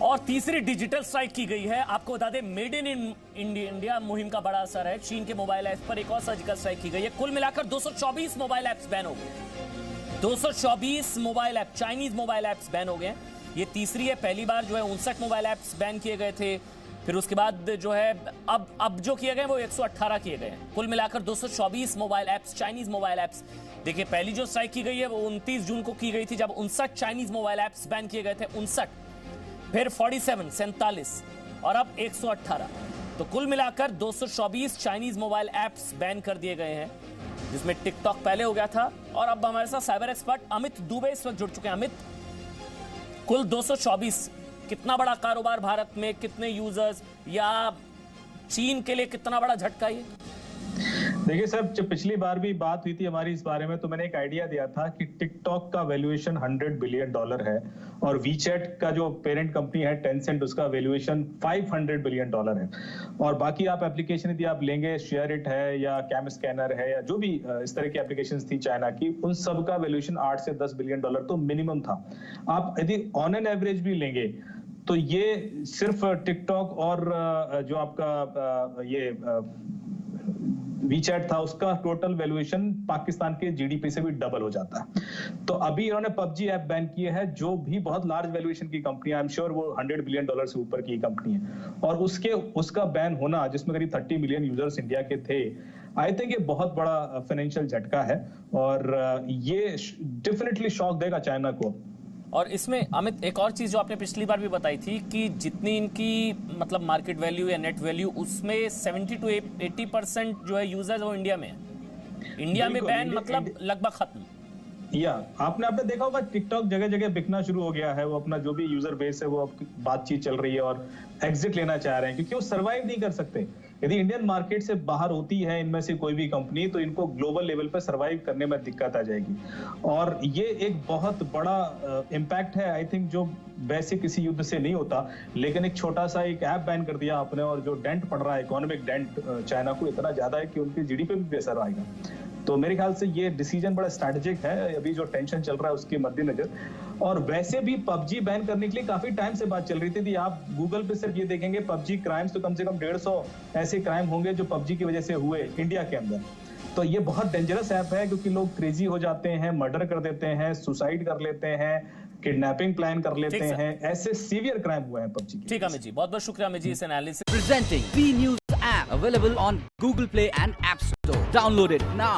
और तीसरी digital strike की गई है। आपको बता दें, मेड इन इंडिया मुहिम का बड़ा असर है। चीन के मोबाइल ऐप्स पर एक और सर्जिकल स्ट्राइक की गई है। कुल मिलाकर 224 मोबाइल ऐप्स बैन हो गए। 224 mobile app, Chinese mobile apps ban हो गए। ये तीसरी है। पहली बार जो है 59 मोबाइल ऐप्स बैन किए गए थे। फिर उसके बाद जो है अब जो किए गए वो 118 किए गए हैं। कुल मिलाकर 224 mobile apps, Chinese mobile apps. देखिए, पहली जो स्ट्राइक की गई है वो 29 जून को की गई थी, जब 59 चाइनीज मोबाइल ऐप्स बैन किए गए थे। 59, फिर 47 और अब 118। तो कुल मिलाकर 224 चाइनीज मोबाइल ऐप्स बैन कर दिए गए हैं, जिसमें टिकटॉक पहले हो गया था। और अब हमारे साथ साइबर एक्सपर्ट अमित दुबे इस वक्त जुड़ चुके हैं। अमित, कुल 224, कितना बड़ा कारोबार भारत में, कितने यूजर्स, या चीन के लिए कितना बड़ा झटका ये? देखिए सर, जब पिछली बार भी बात हुई थी हमारी इस बारे में, तो मैंने एक आइडिया दिया था कि टिकटॉक का वैल्यूएशन $100 बिलियन है और वीचैट का जो पेरेंट कंपनी है टेंसेंट, उसका वैल्यूएशन $500 बिलियन है। और बाकी आप एप्लीकेशन यदि आप लेंगे, शेयर इट है या कैम स्कैनर है या जो भी इस तरह की एप्लीकेशंस थी चाइना की, उन सब का वैल्यूएशन $8 से $10 बिलियन तो मिनिमम था। आप यदि ऑन एन एवरेज भी लेंगे तो ये सिर्फ टिकटॉक और जो आपका ये वीचैट था, उसका टोटल वैल्यूएशन पाकिस्तान के जीडीपी से भी डबल हो जाता है। तो अभी इन्होंने पबजी ऐप बैन किए है, जो भी बहुत लार्ज वैल्यूएशन की कंपनी है। आई एम श्योर वो $100 बिलियन से ऊपर की कंपनी है। और उसका बैन होना, जिसमें करीब 30 मिलियन यूजर्स इंडिया के थे, आई थिंक ये बहुत बड़ा फाइनेंशियल झटका है और ये डेफिनेटली शॉक देगा चाइना को। और इसमें अमित, एक और चीज जो आपने पिछली बार भी बताई थी कि जितनी इनकी मतलब मार्केट वैल्यू या नेट वैल्यू, उसमें 70 to 80% जो है यूजर्स वो इंडिया में है। इंडिया में बैन मतलब लगभग खत्म। आपने देखा होगा टिकटॉक जगह जगह बिकना शुरू हो गया है। वो अपना जो भी यूजर बेस है, वो बातचीत चल रही है और एग्जिट लेना चाह रहे हैं, क्योंकि वो सर्वाइव नहीं कर सकते। यदि इंडियन मार्केट से बाहर होती है इनमें से कोई भी कंपनी, तो इनको ग्लोबल लेवल पर सर्वाइव करने में दिक्कत आ जाएगी। और ये एक बहुत बड़ा इम्पैक्ट है, आई थिंक, जो वैसे किसी युद्ध से नहीं होता, लेकिन एक छोटा सा एक ऐप बैन कर दिया आपने, और जो डेंट पड़ रहा है, इकोनॉमिक डेंट चाइना को इतना ज्यादा है कि उनकी जीडीपी पे भी असर आएगा। तो मेरे ख्याल से ये डिसीजन बड़ा स्ट्रैटेजिक है, अभी जो टेंशन चल रहा है उसके मद्देनजर। और वैसे भी पबजी बैन करने के लिए काफी टाइम से बात चल रही थी। आप गूगल पे सिर्फ ये देखेंगे पबजी क्राइम्स, तो कम से कम 150 ऐसे क्राइम होंगे जो पबजी की वजह से हुए इंडिया के अंदर। तो ये बहुत डेंजरस ऐप है, क्योंकि लोग क्रेजी हो जाते हैं, मर्डर कर देते हैं, सुसाइड कर लेते हैं, किडनैपिंग प्लान कर लेते हैं। ऐसे सीवियर क्राइम हुए हैं पबजी के। ठीक है अमित जी, बहुत बहुत शुक्रिया अमित जी इस analysis. Presenting B News app available on Google Play and App Store. Download it now.